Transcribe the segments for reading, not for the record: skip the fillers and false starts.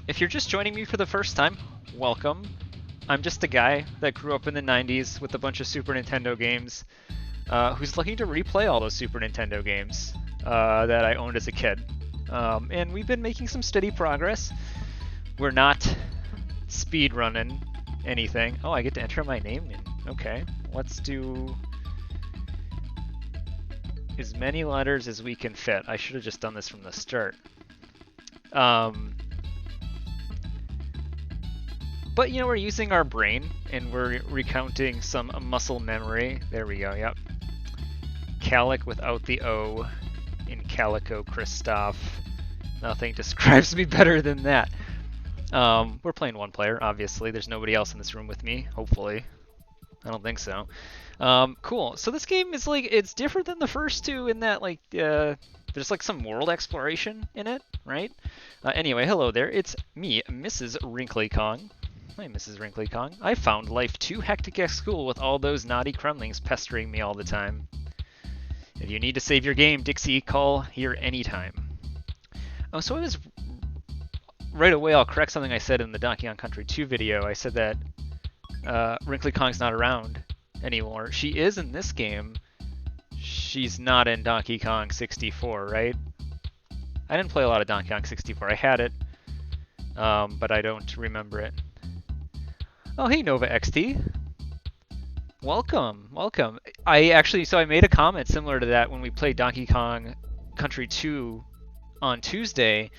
If you're just joining me for the first time, welcome. I'm just a guy that grew up in the 90s with a bunch of Super Nintendo games, who's looking to replay all those Super Nintendo games that I owned as a kid. And we've been making some steady progress. We're not speed running anything. Oh, I get to enter my name in. Okay, let's do as many letters as we can fit. I should have just done this from the start. But you know, we're using our brain and we're recounting some muscle memory. There we go, yep. Calic without the O in Calico Christoph. Nothing describes me better than that. We're playing one player, obviously. There's nobody else in this room with me, hopefully. I don't think so. Cool. So this game is like, it's different than the first two in that like, there's like some world exploration in it, right? Anyway, hello there. It's me, Mrs. Wrinkly Kong. Hi, Mrs. Wrinkly Kong. I found life too hectic at school with all those naughty Kremlings pestering me all the time. If you need to save your game, Dixie, call here anytime. Oh, so I was... Right away, I'll correct something I said in the Donkey Kong Country 2 video. I said that Wrinkly Kong's not around anymore. She is in this game. She's not in Donkey Kong 64, right? I didn't play a lot of Donkey Kong 64. I had it, but I don't remember it. Oh, hey, Nova XT. Welcome, welcome. So I made a comment similar to that when we played Donkey Kong Country 2 on Tuesday.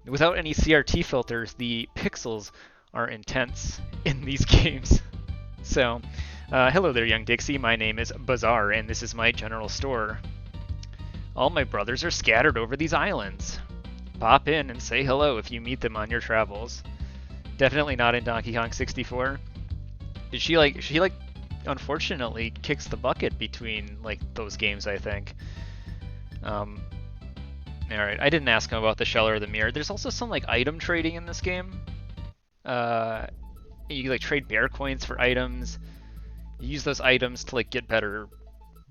Without any CRT filters, the pixels are intense in these games. So, hello there, young Dixie. My name is Bazaar, and this is my general store. All my brothers are scattered over these islands. Pop in and say hello if you meet them on your travels. Definitely not in Donkey Kong 64. She unfortunately kicks the bucket between like those games, I think. Alright, I didn't ask him about the shell or the mirror. There's also some like item trading in this game. You like trade bear coins for items. You use those items to like get better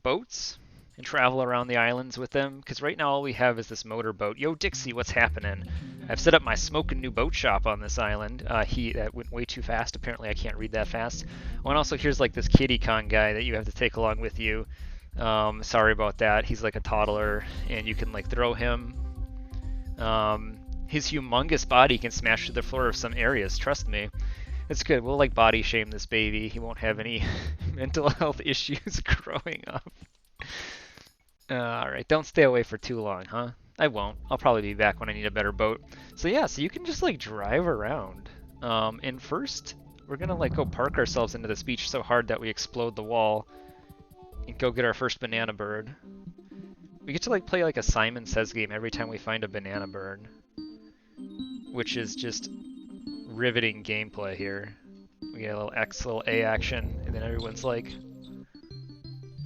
boats and travel around the islands with them. Because right now all we have is this motorboat. Yo, Dixie, what's happening? I've set up my smoking new boat shop on this island. That went way too fast. Apparently I can't read that fast. Oh, and also here's like this Kiddy Kong guy that you have to take along with you. Sorry about that. He's like a toddler, and you can like throw him. His humongous body can smash through the floor of some areas. Trust me, it's good. We'll like body shame this baby. He won't have any mental health issues growing up. All right, don't stay away for too long, huh? I won't. I'll probably be back when I need a better boat. So yeah, so you can just like drive around. And first, we're gonna like go park ourselves into this beach so hard that we explode the wall. And go get our first banana bird. We get to like play like a Simon Says game every time we find a banana bird, which is just riveting gameplay here. We get a little X, little A action, and then everyone's like,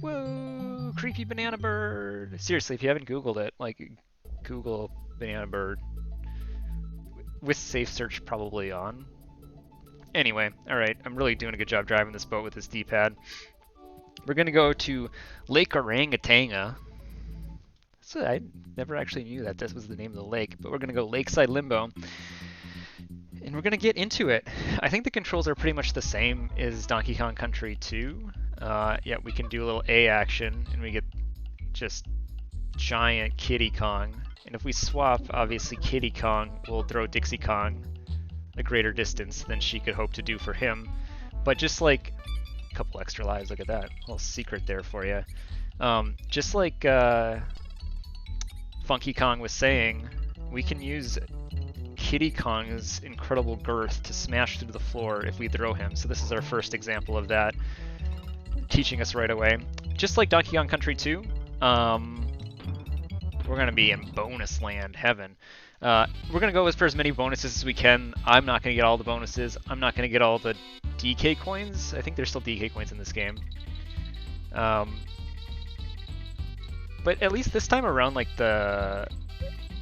"Whoa, creepy banana bird!" Seriously, if you haven't Googled it, like Google banana bird with safe search probably on. Anyway, all right, I'm really doing a good job driving this boat with this D-pad. We're going to go to Lake Orangatanga. So I never actually knew that this was the name of the lake, but we're going to go Lakeside Limbo. And we're going to get into it. I think the controls are pretty much the same as Donkey Kong Country 2. Yeah, we can do a little A action, and we get just giant Kiddy Kong. And if we swap, obviously Kiddy Kong will throw Dixie Kong a greater distance than she could hope to do for him. But just like couple extra lives, look at that. A little secret there for you. Just like Funky Kong was saying, we can use Kiddy Kong's incredible girth to smash through the floor if we throw him. So this is our first example of that, teaching us right away. Just like Donkey Kong Country 2, we're going to be in bonus land, heaven. We're going to go for as many bonuses as we can. I'm not going to get all the bonuses. I'm not going to get all the DK coins. I think there's still DK coins in this game. But at least this time around, like, the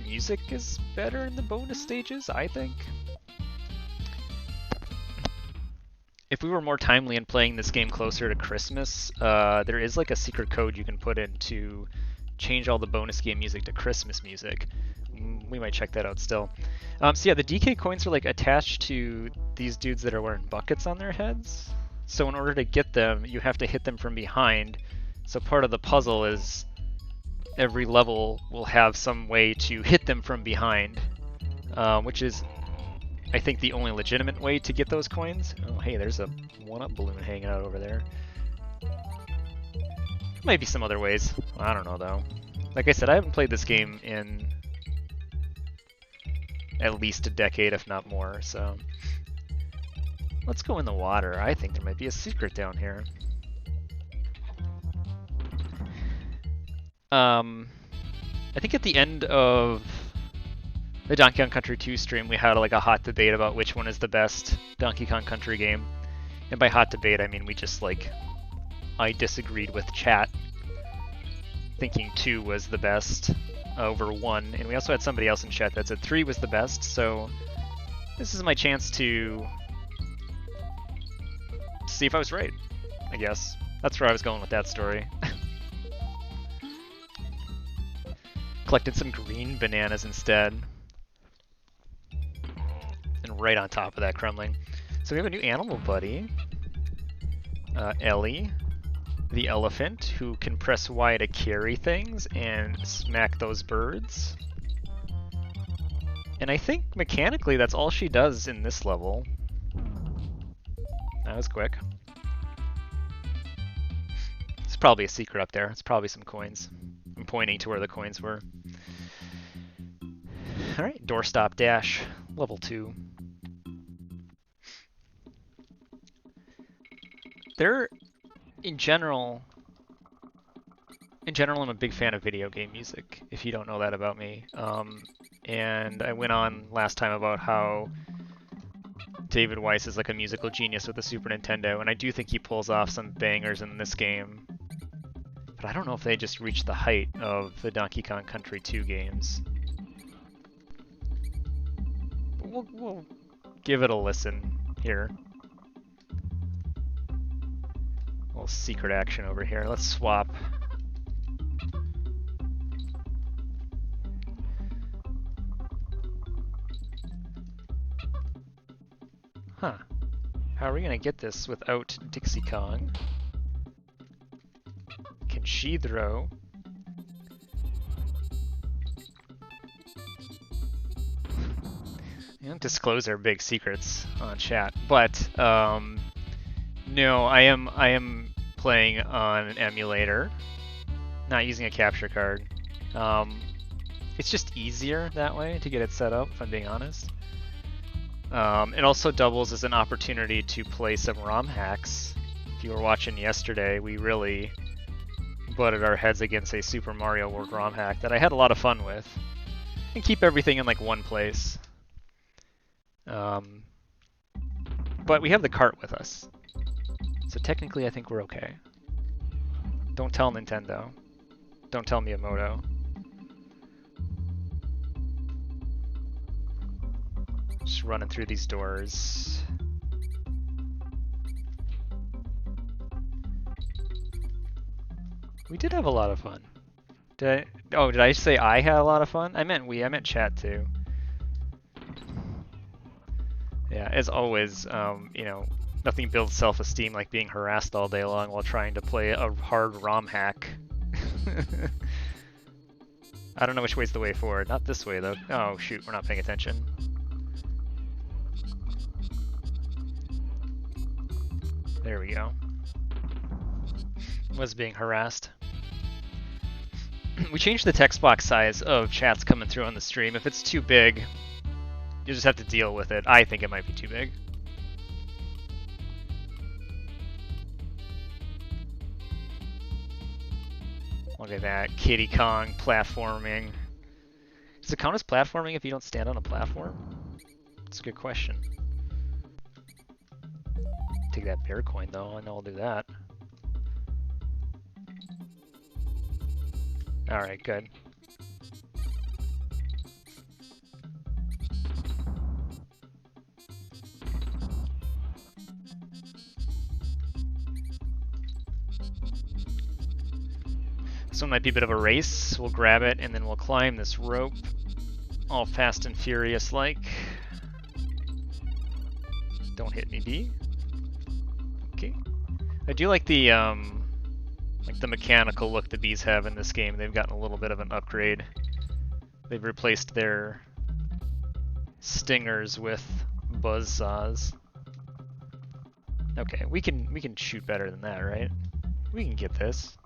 music is better in the bonus stages, I think. If we were more timely in playing this game closer to Christmas, there is like a secret code you can put in to change all the bonus game music to Christmas music, We might check that out still. So yeah, the DK coins are like attached to these dudes that are wearing buckets on their heads. So in order to get them, you have to hit them from behind. So part of the puzzle is every level will have some way to hit them from behind, which is, I think, the only legitimate way to get those coins. Oh, hey, there's a 1-up balloon hanging out over there. Might be some other ways. I don't know, though. Like I said, I haven't played this game in at least a decade, if not more, so... Let's go in the water. I think there might be a secret down here. I think at the end of the Donkey Kong Country 2 stream, we had like a hot debate about which one is the best Donkey Kong Country game. And by hot debate, I mean we just like... I disagreed with chat, thinking 2 was the best over 1. And we also had somebody else in chat that said 3 was the best, so this is my chance to see if I was right, I guess. That's where I was going with that story. Collected some green bananas instead. And right on top of that crumbling. So we have a new animal buddy. Ellie, the elephant, who can press Y to carry things and smack those birds. And I think mechanically that's all she does in this level. That was quick. There's probably a secret up there. It's probably some coins. I'm pointing to where the coins were. Alright, doorstop dash, level 2. In general, I'm a big fan of video game music, if you don't know that about me. And I went on last time about how David Weiss is like a musical genius with the Super Nintendo, and I do think he pulls off some bangers in this game. But I don't know if they just reached the height of the Donkey Kong Country 2 games. But we'll give it a listen here. A little secret action over here. Let's swap. Huh. How are we gonna get this without Dixie Kong? Can she throw? We don't disclose our big secrets on chat, but no, I am playing on an emulator, not using a capture card. It's just easier that way to get it set up, if I'm being honest. It also doubles as an opportunity to play some ROM hacks. If you were watching yesterday, we really butted our heads against a Super Mario World ROM hack that I had a lot of fun with. And keep everything in like one place. But we have the cart with us. So technically I think we're okay. Don't tell Nintendo. Don't tell Miyamoto. Just running through these doors. We did have a lot of fun. Did I say I had a lot of fun? I meant we. I meant chat too. Yeah, as always, you know, nothing builds self-esteem like being harassed all day long while trying to play a hard ROM hack. I don't know which way's the way forward. Not this way though. Oh shoot, we're not paying attention. There we go. Was being harassed. We changed the text box size of chats coming through on the stream. If it's too big, you just have to deal with it. I think it might be too big. Look at that, Kiddy Kong platforming. Does it count as platforming if you don't stand on a platform? That's a good question. Take that bear coin though, I know I'll do that. Alright, good. This one might be a bit of a race. We'll grab it and then we'll climb this rope. all fast and furious like. Don't hit me, B. Okay. I do like the mechanical look the bees have in this game. They've gotten a little bit of an upgrade. They've replaced their stingers with buzzsaws. Okay, we can shoot better than that, right? We can get this.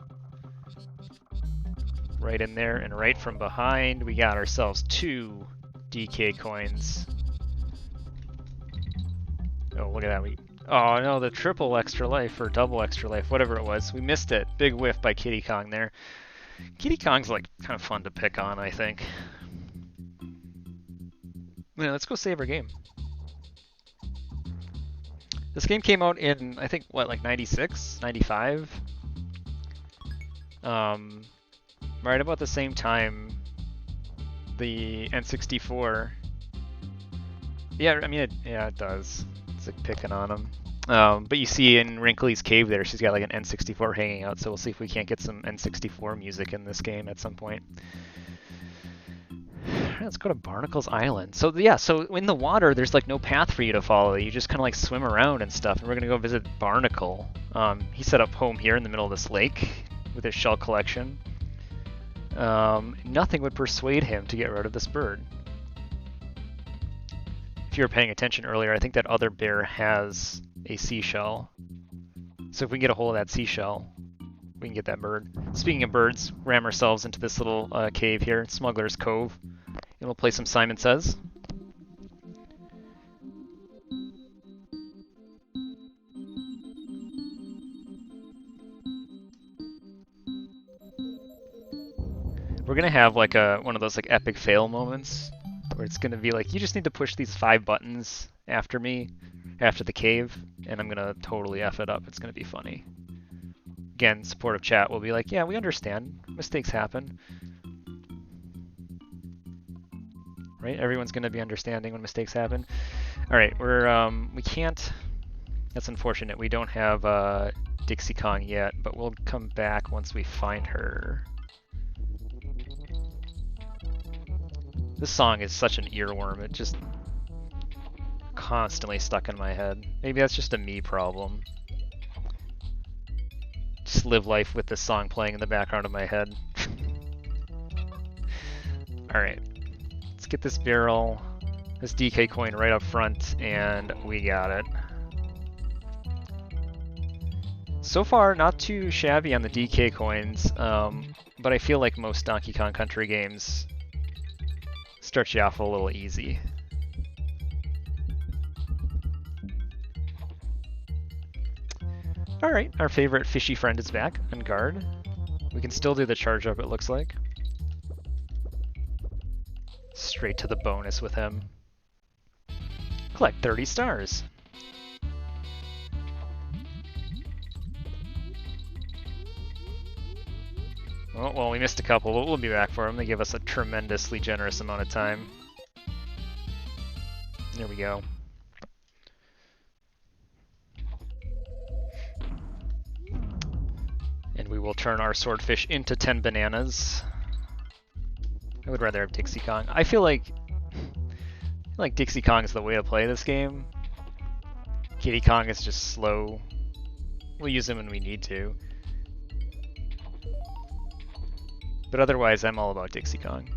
Right in there, and right from behind, we got ourselves 2 DK coins. Oh, look at that. Oh no, the triple extra life, or double extra life, whatever it was. We missed it. Big whiff by Kitty Kong there. Kitty Kong's like kind of fun to pick on, I think. Yeah, let's go save our game. This game came out in, I think, what, like 96, 95? Right about the same time the N64. Yeah, I mean, it does. It's like picking on them. But you see in Wrinkly's cave there, she's got like an N64 hanging out, so we'll see if we can't get some N64 music in this game at some point. Let's go to Barnacle's Island. So yeah, so in the water, there's like no path for you to follow. You just kind of like swim around and stuff. And we're gonna go visit Barnacle. He set up home here in the middle of this lake with his shell collection. Nothing would persuade him to get rid of this bird. If you were paying attention earlier, I think that other bear has a seashell. So if we can get a hold of that seashell, we can get that bird. Speaking of birds, ram ourselves into this little cave here, Smuggler's Cove. And we'll play some Simon Says. We're gonna have like one of those like epic fail moments where it's gonna be like, you just need to push these 5 buttons after me, after the cave, and I'm gonna totally F it up. It's gonna be funny. Again, supportive chat will be like, yeah, we understand. Mistakes happen. Right? Everyone's gonna be understanding when mistakes happen. Alright, we can't, that's unfortunate. We don't have Dixie Kong yet, but we'll come back once we find her. This song is such an earworm, it just constantly stuck in my head. Maybe that's just a me problem. Just live life with this song playing in the background of my head. Alright, let's get this barrel, this DK coin right up front, and we got it. So far, not too shabby on the DK coins, but I feel like most Donkey Kong Country games start you off a little easy. Alright, our favorite fishy friend is back on guard. We can still do the charge up, it looks like. Straight to the bonus with him. Collect 30 stars. Oh, well, we missed a couple, but we'll be back for them. They give us a tremendously generous amount of time. There we go. And we will turn our swordfish into 10 bananas. I would rather have Dixie Kong. I feel like Dixie Kong is the way to play this game. Kitty Kong is just slow. We'll use him when we need to. But otherwise, I'm all about Dixie Kong.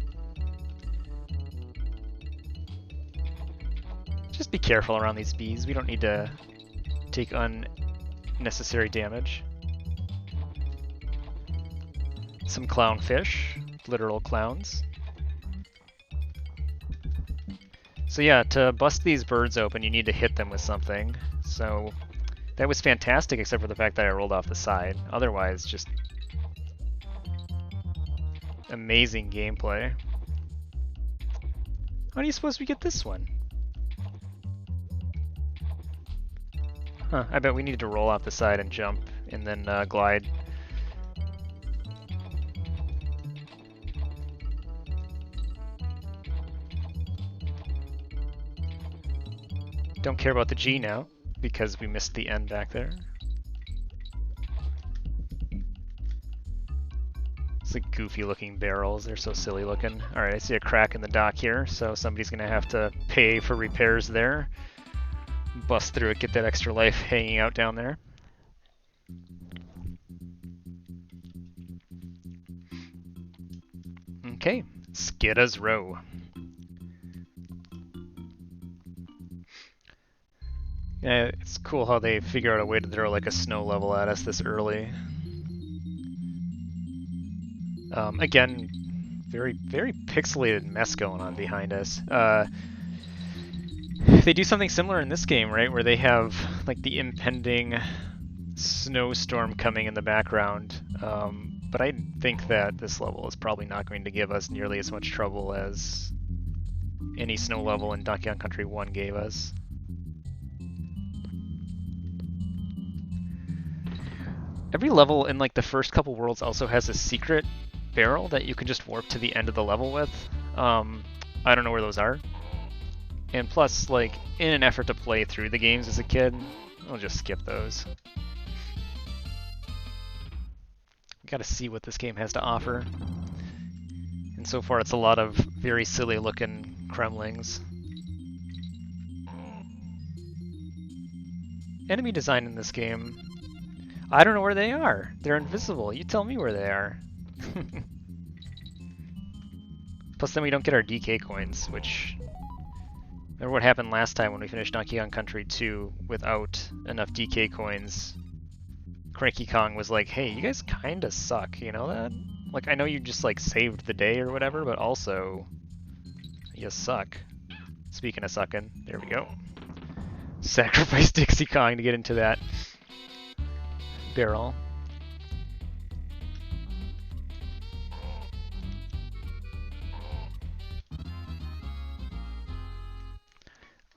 Just be careful around these bees. We don't need to take unnecessary damage. Some clownfish, literal clowns. So yeah, to bust these birds open, you need to hit them with something. So that was fantastic, except for the fact that I rolled off the side. Otherwise, just amazing gameplay. How do you suppose we get this one? Huh, I bet we need to roll off the side and jump, and then glide. Don't care about the G now, because we missed the N back there. So like goofy looking barrels. They're so silly looking. Alright, I see a crack in the dock here, so somebody's gonna have to pay for repairs there. Bust through it, get that extra life hanging out down there. Okay, Skidda's Row. Yeah, it's cool how they figure out a way to throw like a snow level at us this early. Again, very pixelated mess going on behind us. They do something similar in this game, right? Where they have like the impending snowstorm coming in the background. But I think that this level is probably not going to give us nearly as much trouble as any snow level in Donkey Kong Country 1 gave us. Every level in like the first couple worlds also has a secret barrel that you can just warp to the end of the level with. I don't know where those are. And plus, like, in an effort to play through the games as a kid, I'll just skip those. Gotta see what this game has to offer. And so far it's a lot of very silly looking Kremlings. Enemy design in this game, I don't know where they are. They're invisible. You tell me where they are. Plus then we don't get our DK coins, which... Remember what happened last time when we finished Donkey Kong Country 2 without enough DK coins? Cranky Kong was like, hey, you guys kinda suck, you know that? Like, I know you just like saved the day or whatever, but also, you suck. Speaking of sucking, there we go. Sacrifice Dixie Kong to get into that barrel.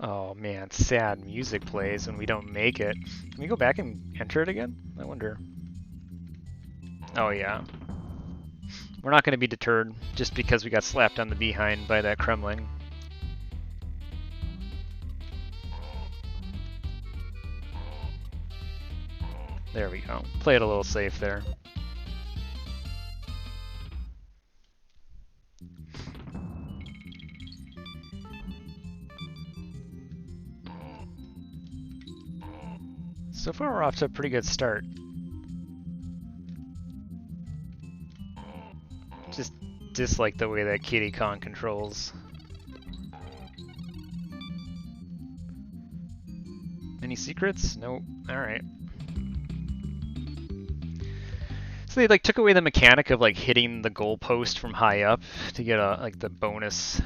Oh man, sad music plays when we don't make it. Can we go back and enter it again? I wonder. Oh yeah. We're not going to be deterred just because we got slapped on the behind by that Kremling. There we go. Play it a little safe there. So far we're off to a pretty good start. Just dislike the way that Kiddy Kong controls. Any secrets? Nope. Alright. So they like took away the mechanic of like hitting the goalpost from high up to get a like the bonus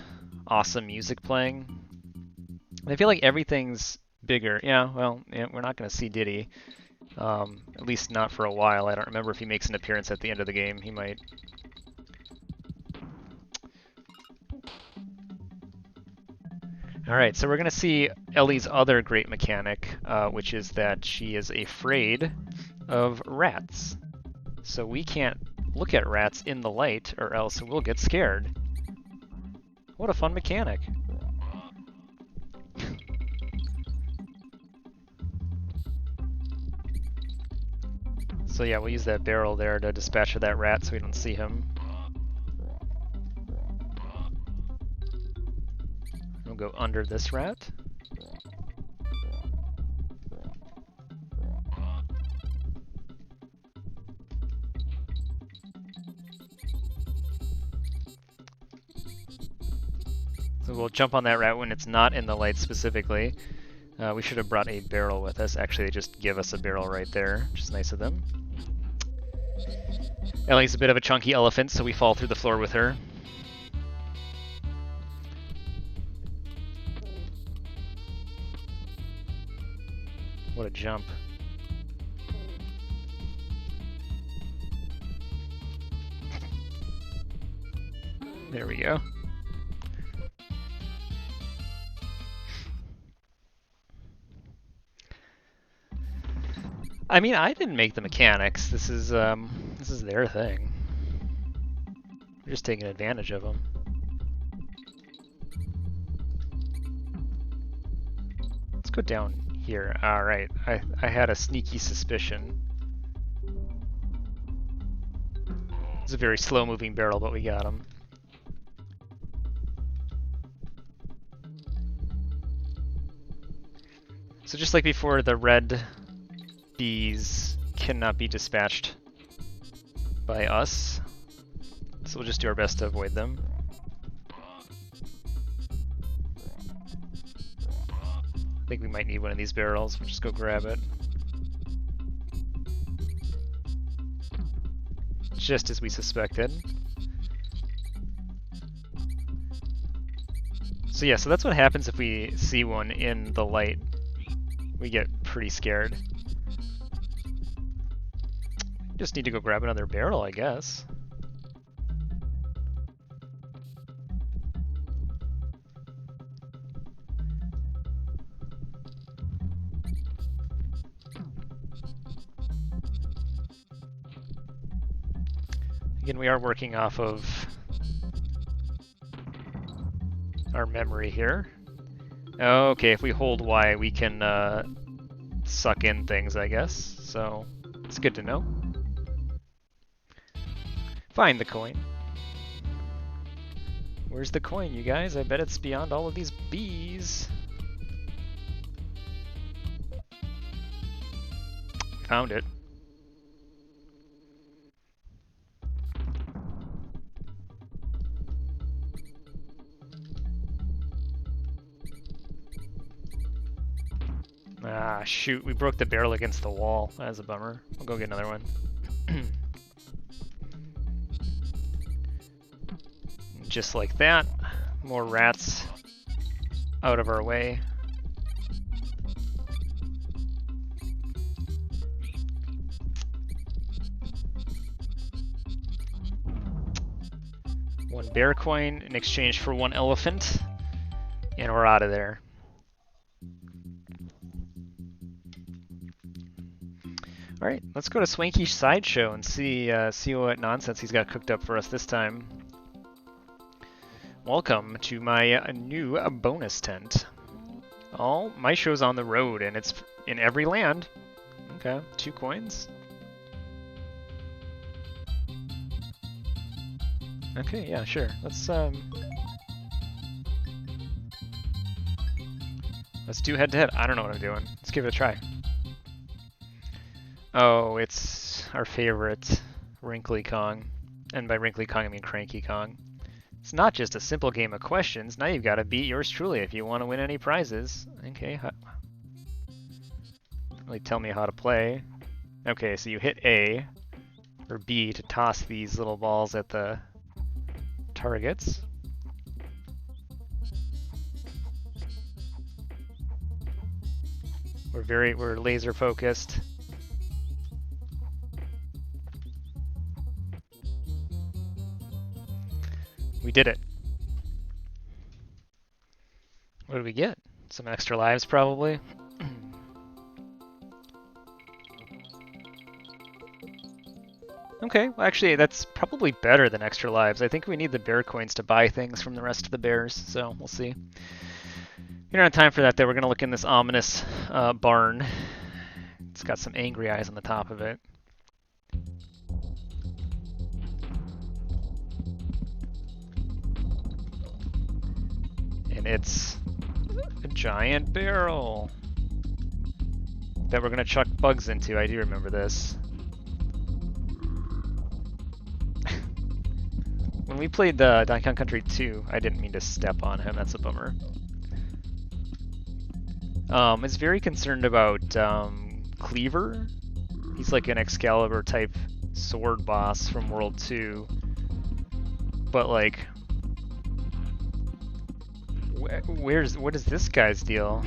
awesome music playing. I feel like everything's bigger. Yeah, well, yeah, we're not going to see Diddy. At least not for a while. I don't remember if he makes an appearance at the end of the game. He might. Alright, so we're going to see Ellie's other great mechanic, which is that she is afraid of rats. So we can't look at rats in the light or else we'll get scared. What a fun mechanic. So yeah, we'll use that barrel there to dispatch of that rat so we don't see him. We'll go under this rat. So we'll jump on that rat when it's not in the light specifically. We should have brought a barrel with us. Actually, they just give us a barrel right there, which is nice of them. Ellie's a bit of a chunky elephant, so we fall through the floor with her. What a jump. There we go. I mean, I didn't make the mechanics. This is their thing. We're just taking advantage of them. Let's go down here. All right, I had a sneaky suspicion. It's a very slow-moving barrel, but we got him. So just like before, the red bees cannot be dispatched by us. So we'll just do our best to avoid them. I think we might need one of these barrels. We'll just go grab it. Just as we suspected. So yeah, so that's what happens if we see one in the light. We get pretty scared. Just need to go grab another barrel, I guess. Again, we are working off of our memory here. Okay, if we hold Y, we can suck in things, I guess. So it's good to know. Find the coin. Where's the coin, you guys? I bet it's beyond all of these bees. Found it. Ah, shoot, we broke the barrel against the wall. That's a bummer. We'll go get another one. Just like that. More rats out of our way. One bear coin in exchange for one elephant. And we're out of there. Alright, let's go to Swanky's Sideshow and see what nonsense he's got cooked up for us this time. Welcome to my new bonus tent. Oh, my show's on the road and it's in every land. Okay, 2 coins. Okay, yeah, sure. Let's do head-to-head. I don't know what I'm doing. Let's give it a try. Oh, it's our favorite Wrinkly Kong. And by Wrinkly Kong, I mean Cranky Kong. It's not just a simple game of questions. Now you've got to beat yours truly if you want to win any prizes. Okay, like tell me how to play. Okay, so you hit A or B to toss these little balls at the targets. We're laser focused. We did it. What did we get? Some extra lives, probably. Okay, well, actually, that's probably better than extra lives. I think we need the bear coins to buy things from the rest of the bears, so we'll see. We don't have time for that, though. We're going to look in this ominous barn. It's got some angry eyes on the top of it. And it's a giant barrel that we're going to chuck bugs into. I do remember this. When we played the Donkey Kong Country 2, I didn't mean to step on him. That's a bummer. Is very concerned about Cleaver. He's like an Excalibur type sword boss from World 2. But like, what is this guy's deal?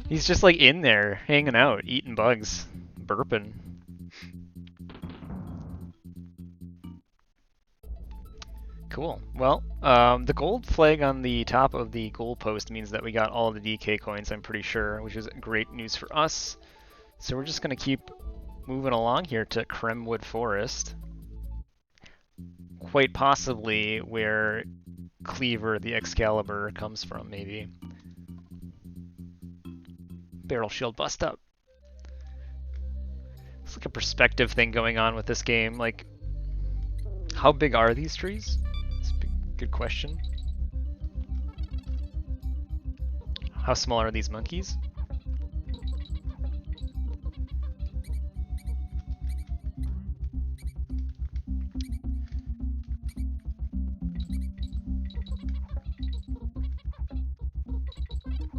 He's just like in there, hanging out, eating bugs, burping. Cool. Well, the gold flag on the top of the goal post means that we got all the DK coins, I'm pretty sure, which is great news for us. So we're just going to keep moving along here to Cremwood Forest. Quite possibly where Cleaver the Excalibur comes from, maybe. Barrel shield bust up. It's like a perspective thing going on with this game. Like, how big are these trees? That's a good question. How small are these monkeys?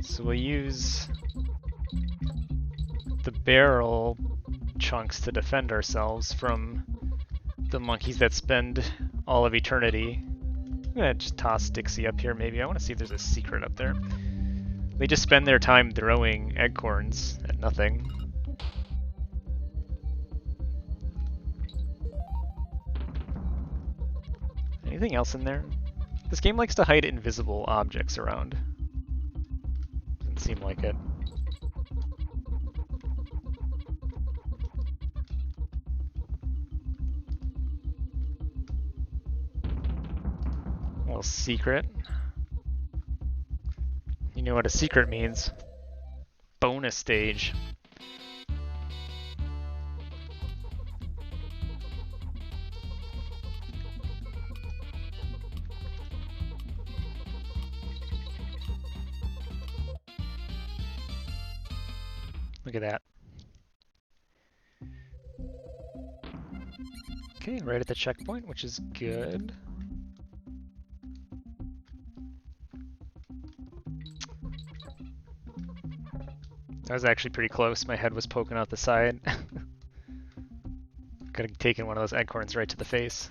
So we'll use the barrel chunks to defend ourselves from the monkeys that spend all of eternity. I'm gonna just toss Dixie up here maybe. I want to see if there's a secret up there. They just spend their time throwing acorns at nothing. Anything else in there? This game likes to hide invisible objects around. Doesn't seem like it. A little secret. You know what a secret means. Bonus stage. Look at that. Okay, right at the checkpoint, which is good. That was actually pretty close. My head was poking out the side. Could have taken one of those acorns right to the face.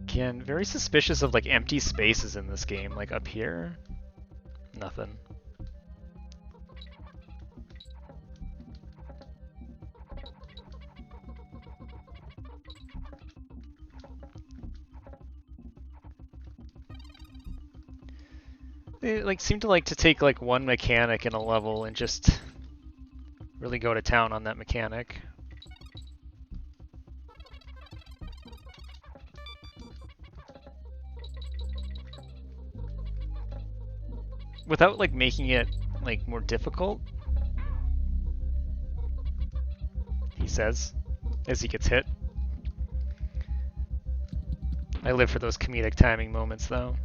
Again, very suspicious of like empty spaces in this game. Like up here, nothing. They like seem to like to take like one mechanic in a level and just really go to town on that mechanic. Without like making it like more difficult, he says, as he gets hit. I live for those comedic timing moments though.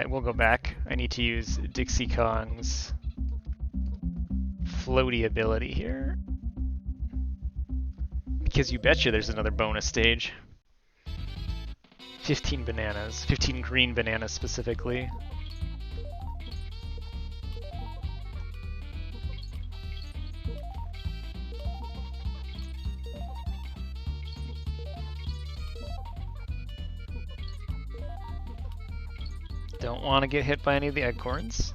We'll go back. I need to use Dixie Kong's floaty ability here. Because you betcha there's another bonus stage. 15 bananas. 15 green bananas specifically. Don't want to get hit by any of the acorns.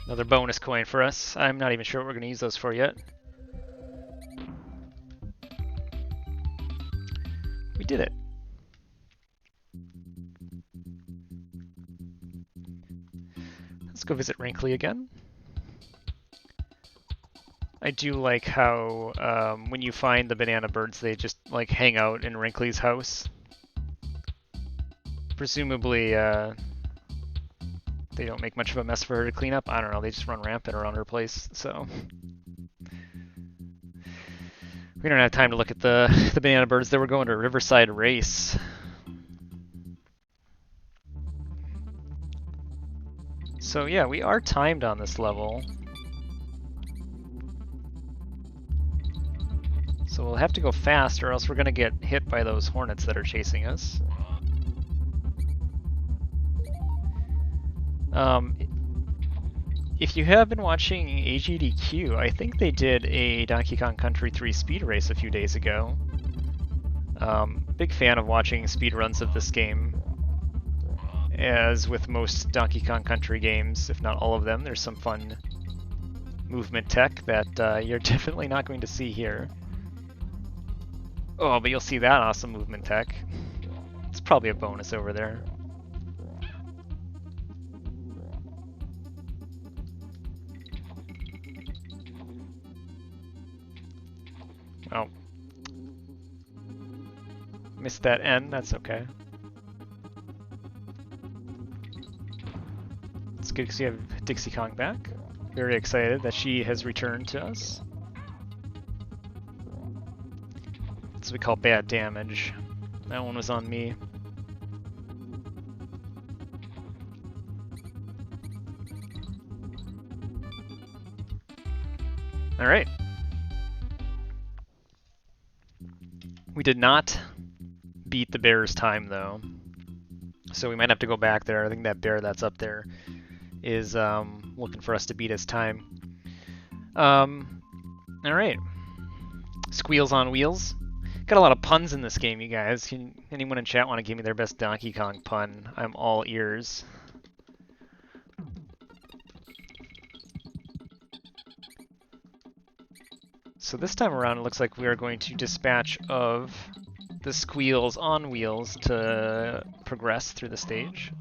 Another bonus coin for us. I'm not even sure what we're going to use those for yet. We did it. Let's go visit Wrinkly again. I do like how when you find the banana birds, they just like hang out in Wrinkly's house. Presumably, they don't make much of a mess for her to clean up. I don't know, they just run rampant around her place, so. We don't have time to look at the banana birds. They were going to a Riverside race. So yeah, we are timed on this level. So we'll have to go fast or else we're going to get hit by those hornets that are chasing us. If you have been watching AGDQ, I think they did a Donkey Kong Country 3 speed race a few days ago. Big fan of watching speedruns of this game. As with most Donkey Kong Country games, if not all of them, there's some fun movement tech that you're definitely not going to see here. Oh, but you'll see that awesome movement tech. It's probably a bonus over there. Oh. Missed that N, that's okay. It's good because we have Dixie Kong back. Very excited that she has returned to us. That's what we call bad damage. That one was on me. Alright. We did not beat the bear's time, though. So we might have to go back there. I think that bear that's up there is looking for us to beat his time. Alright. Squeals on wheels. Got a lot of puns in this game, you guys. Anyone in chat want to give me their best Donkey Kong pun? I'm all ears. So this time around, it looks like we are going to dispatch of the squeals on wheels to progress through the stage.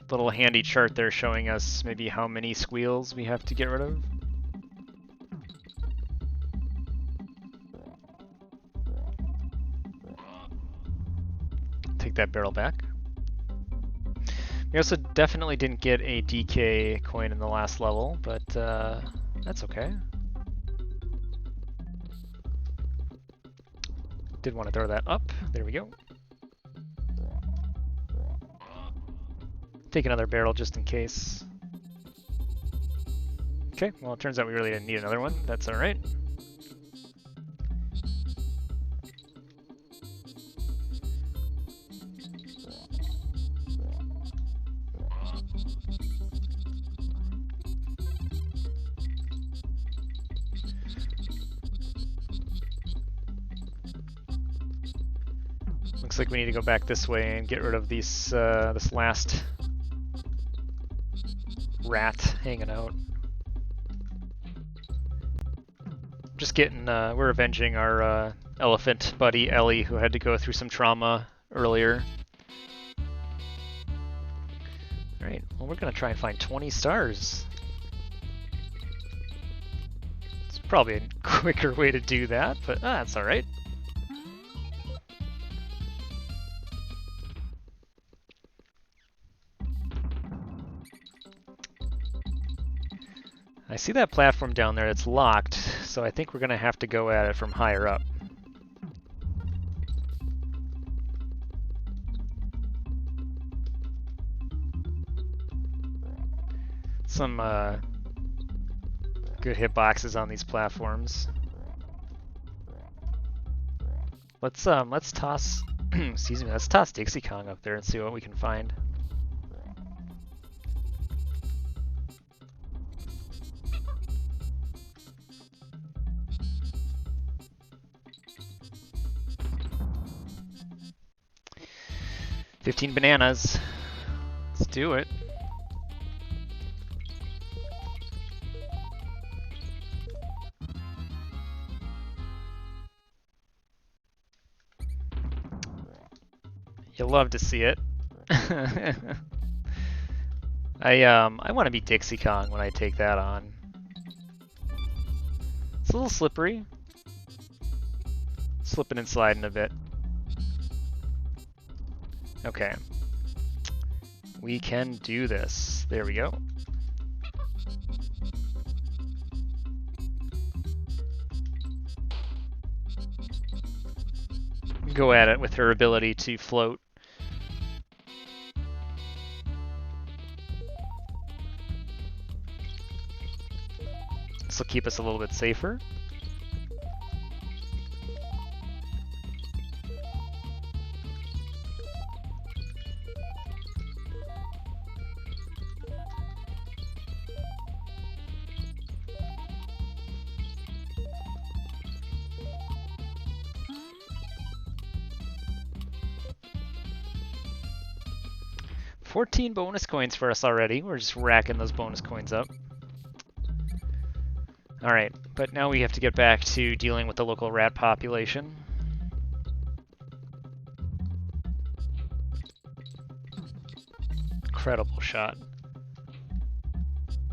Little handy chart there showing us maybe how many squeals we have to get rid of. Take that barrel back. We also definitely didn't get a DK coin in the last level, but that's okay. Did want to throw that up. There we go. Take another barrel just in case. Okay, well it turns out we really didn't need another one. That's alright. Looks like we need to go back this way and get rid of these this last rat hanging out. Just getting, we're avenging our elephant buddy Ellie, who had to go through some trauma earlier. Alright, well we're gonna try and find 20 stars. It's probably a quicker way to do that, but that's alright. I see that platform down there that's locked, so I think we're going to have to go at it from higher up. Some good hitboxes on these platforms. Let's toss excuse me, let's toss Dixie Kong up there and see what we can find. $15 bananas. Let's do it. You'll love to see it. I want to be Dixie Kong when I take that on. It's a little slippery. Slipping and sliding a bit. Okay. We can do this. There we go. Go at it with her ability to float. This will keep us a little bit safer. $14 bonus coins for us already. We're just racking those bonus coins up. Alright, but now we have to get back to dealing with the local rat population. Incredible shot.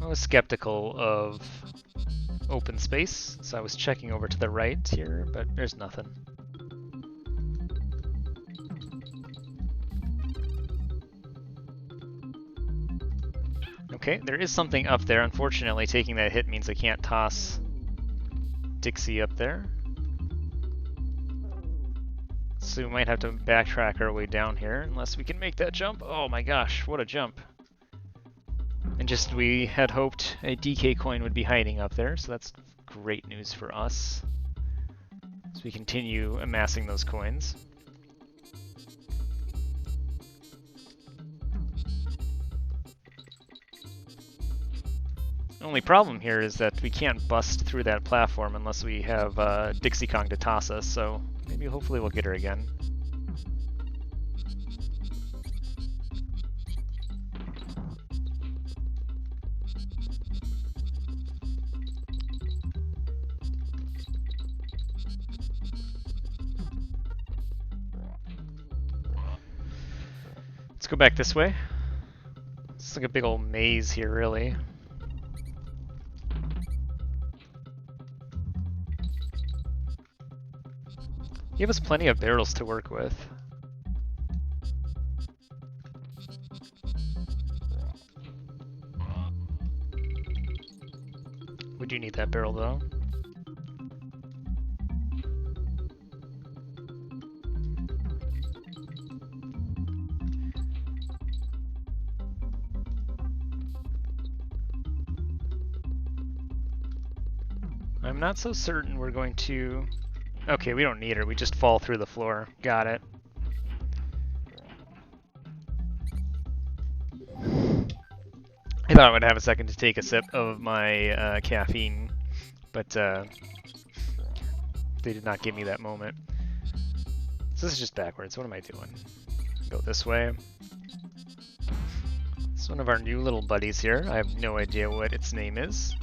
I was skeptical of open space, so I was checking over to the right here, but there's nothing. Okay, there is something up there. Unfortunately, taking that hit means I can't toss Dixie up there. So we might have to backtrack our way down here, unless we can make that jump. Oh my gosh, what a jump. And just, we had hoped a DK coin would be hiding up there, so that's great news for us. So we continue amassing those coins. The only problem here is that we can't bust through that platform unless we have Dixie Kong to toss us, so maybe hopefully we'll get her again. Let's go back this way. It's like a big old maze here, really. Give us plenty of barrels to work with. We do need that barrel, though. I'm not so certain we're going to... Okay, we don't need her, we just fall through the floor. Got it. I thought I would have a second to take a sip of my caffeine, but they did not give me that moment. So this is just backwards. What am I doing? Go this way. It's one of our new little buddies here. I have no idea what its name is.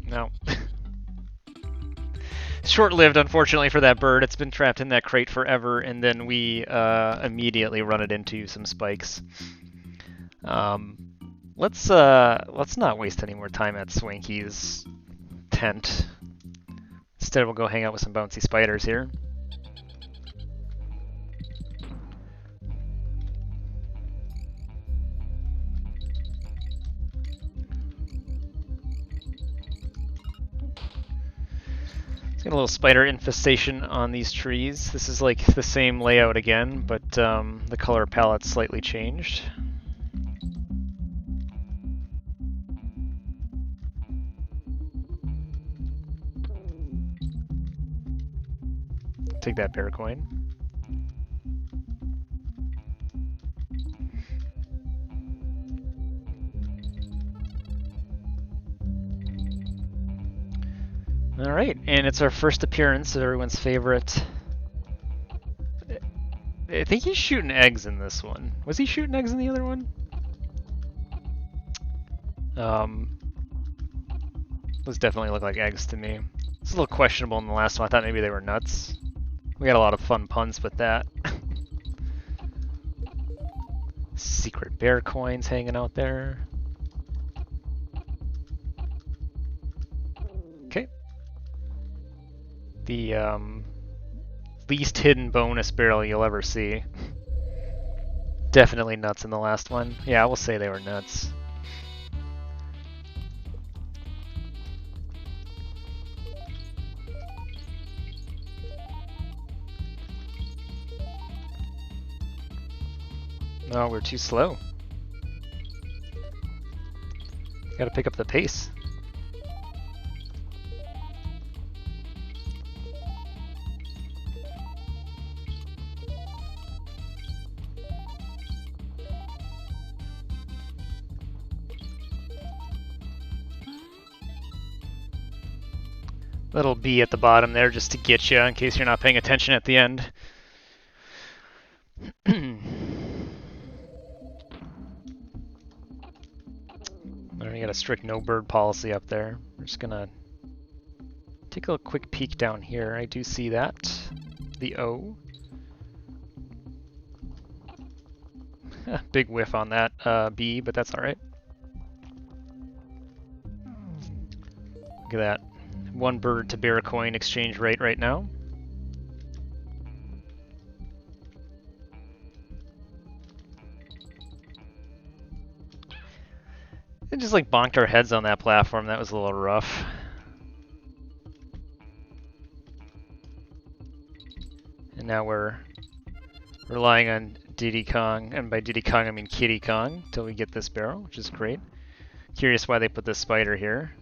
No. Short-lived, unfortunately, for that bird. It's been trapped in that crate forever, and then we immediately run it into some spikes. Let's not waste any more time at Swanky's tent. Instead, we'll go hang out with some bouncy spiders here. Got a little spider infestation on these trees. This is like the same layout again, but the color palette's slightly changed. Take that bear coin. Alright, and it's our first appearance of everyone's favorite. I think he's shooting eggs in this one. Was he shooting eggs in the other one? Those definitely look like eggs to me. It's a little questionable in the last one. I thought maybe they were nuts. We had a lot of fun puns with that. Secret bear coins hanging out there. Okay. The least hidden bonus barrel you'll ever see. Definitely nuts in the last one. Yeah, I will say they were nuts. No, we're too slow. Gotta pick up the pace. Little B at the bottom there just to get you in case you're not paying attention at the end. We got a strict no bird policy up there. We're just gonna take a quick peek down here. I do see that. The O. Big whiff on that B, but that's alright. Look at that. One bird to bear coin exchange rate right now. They just like bonked our heads on that platform. That was a little rough. And now we're relying on Diddy Kong, and by Diddy Kong I mean Kitty Kong, till we get this barrel, which is great. Curious why they put this spider here.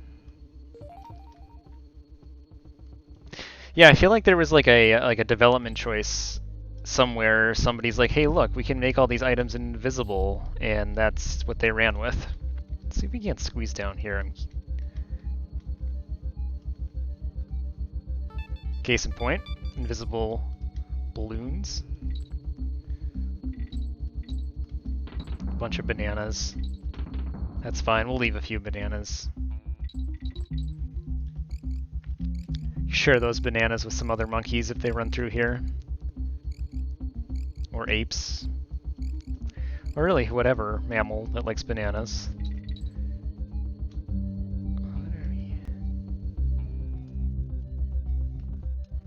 Yeah, I feel like there was like a development choice somewhere. Somebody's like, hey, look, we can make all these items invisible, and that's what they ran with. Let's see if we can't squeeze down here. Case in point, invisible balloons. A bunch of bananas. That's fine, we'll leave a few bananas. Share those bananas with some other monkeys if they run through here. Or apes. Or really, whatever mammal that likes bananas.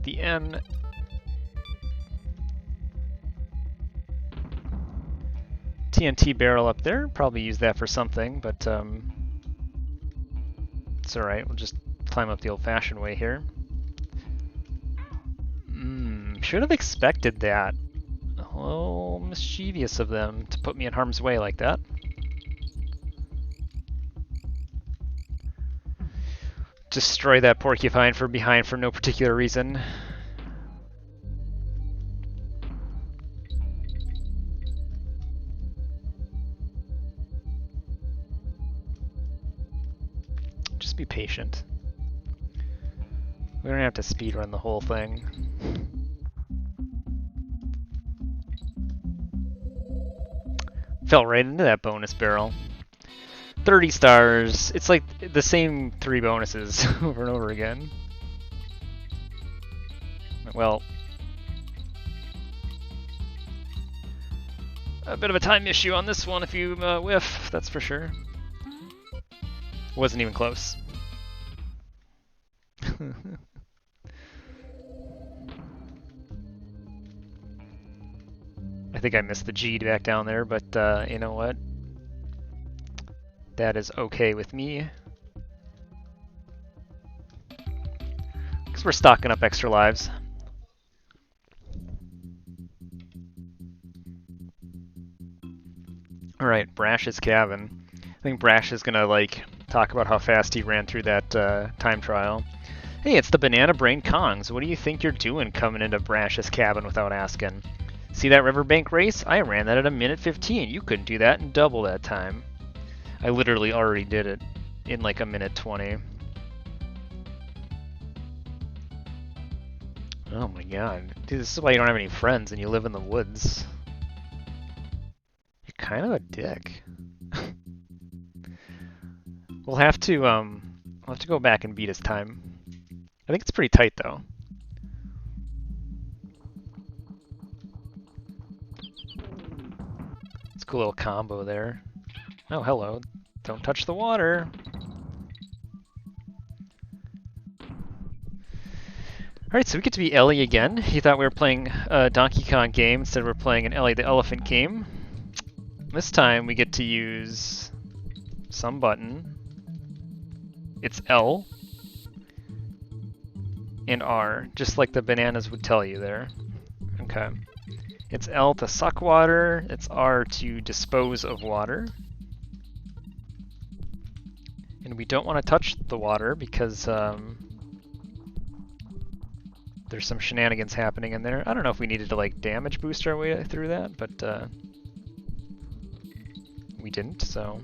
The N. TNT barrel up there, probably use that for something, but it's alright, we'll just climb up the old-fashioned way here. Should have expected that. Oh, mischievous of them to put me in harm's way like that. Destroy that porcupine from behind for no particular reason. Just be patient. We don't have to speedrun the whole thing. Fell right into that bonus barrel. 30 stars. It's like the same 3 bonuses over and over again. Well, a bit of a time issue on this one if you whiff, that's for sure. Wasn't even close. I think I missed the G back down there, but you know what? That is okay with me. Because we're stocking up extra lives. Alright, Brash's cabin. I think Brash is gonna like talk about how fast he ran through that time trial. Hey, it's the Banana Brain Kongs. What do you think you're doing coming into Brash's cabin without asking? See that riverbank race? I ran that at 1:15. You couldn't do that in double that time. I literally already did it in like 1:20. Oh my god. Dude, this is why you don't have any friends and you live in the woods. You're kind of a dick. We'll have to go back and beat his time. I think it's pretty tight though. It's a cool little combo there. Oh, hello. Don't touch the water. Alright, so we get to be Ellie again. You thought we were playing a Donkey Kong game, instead we're playing an Ellie the Elephant game. This time we get to use some button. It's L and R, just like the bananas would tell you there. Okay. It's L to suck water, it's R to dispose of water. And we don't want to touch the water because there's some shenanigans happening in there. I don't know if we needed to like damage boost our way through that, but we didn't, so.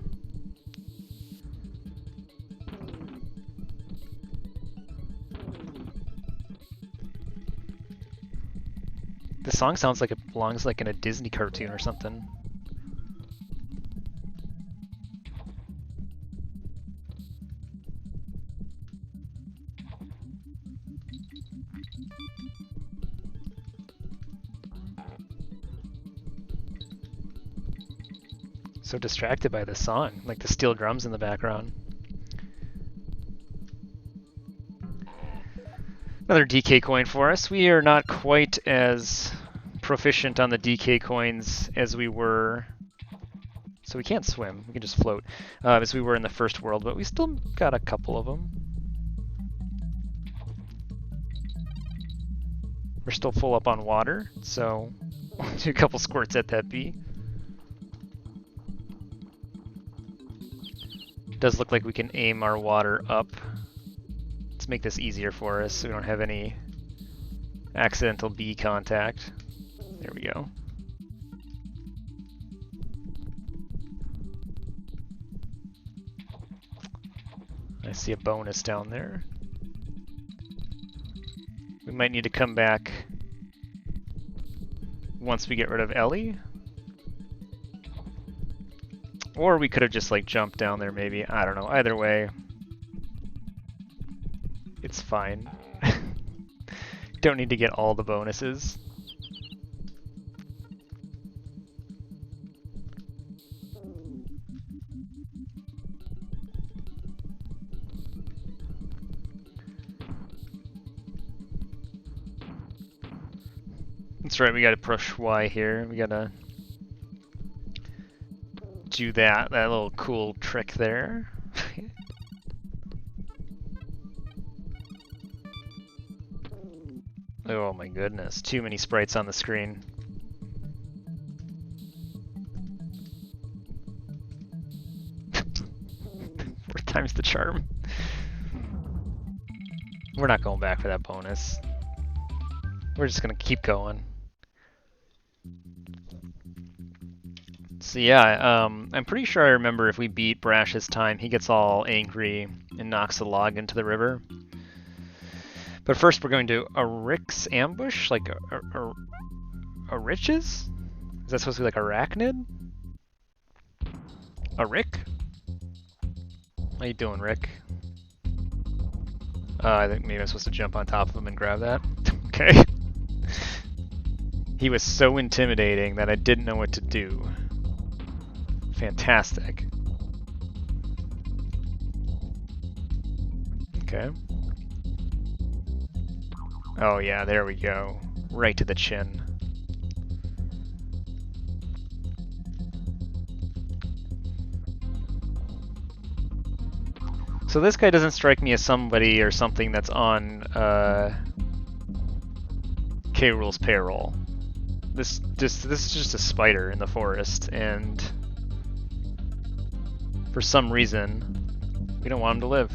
The song sounds like it belongs like in a Disney cartoon or something. So distracted by this song, like the steel drums in the background. Another DK coin for us. We are not quite as proficient on the DK coins as we were So we can't swim, we can just float, as we were in the first world, but we still got a couple of them. We're still full up on water, so we'll do a couple squirts at that bee. It does look like we can aim our water up. Let's make this easier for us so we don't have any accidental bee contact. There we go. I see a bonus down there. We might need to come back once we get rid of Ellie. Or we could have just like jumped down there maybe. I don't know. Either way, it's fine. Don't need to get all the bonuses. That's right, we gotta push Y here. We gotta do that little cool trick there. Oh my goodness, too many sprites on the screen. Four times the charm. We're not going back for that bonus. We're just gonna keep going. So yeah, I'm pretty sure I remember if we beat Brash's time, he gets all angry and knocks the log into the river. But first we're going to a Rick's ambush, like a Rich's? Is that supposed to be like arachnid? A Rick? How you doing, Rick? I think maybe I'm supposed to jump on top of him and grab that. Okay. He was so intimidating that I didn't know what to do. Fantastic. Okay. Oh yeah, there we go. Right to the chin. So this guy doesn't strike me as somebody or something that's on K. Rool's payroll. This is just a spider in the forest, and for some reason, we don't want him to live.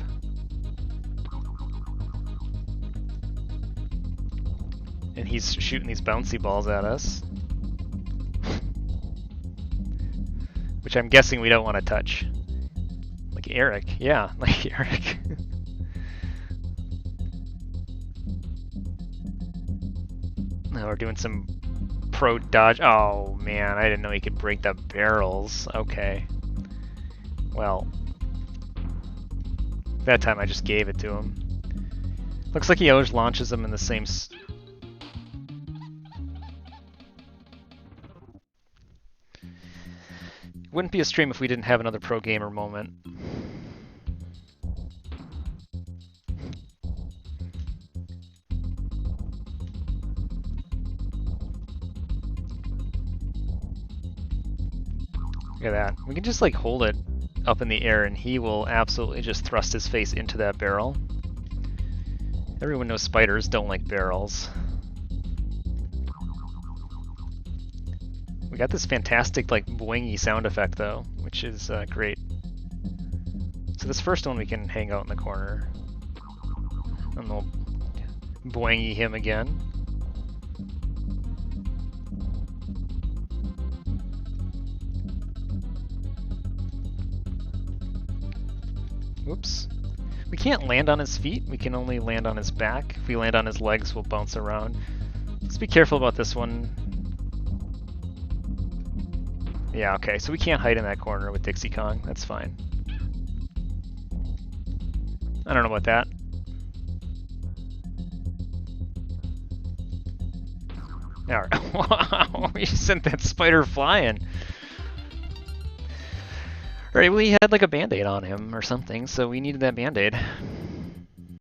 And he's shooting these bouncy balls at us. Which I'm guessing we don't want to touch. Like Eric, yeah, like Eric. Now we're doing some pro dodge. Oh man, I didn't know he could break the barrels. Okay. Well, that time I just gave it to him. Looks like he always launches them in the same... Wouldn't be a stream if we didn't have another pro gamer moment. Look at that. We can just like hold it up in the air and he will absolutely just thrust his face into that barrel. Everyone knows spiders don't like barrels. We got this fantastic like boingy sound effect though, which is great. So this first one we can hang out in the corner. And we'll boingy him again. Oops. We can't land on his feet, we can only land on his back. If we land on his legs, we'll bounce around. Let's be careful about this one. Yeah, okay, so we can't hide in that corner with Dixie Kong, that's fine. I don't know about that. Alright, wow, we sent that spider flying. Alright, we had like a band-aid on him or something, so we needed that band-aid.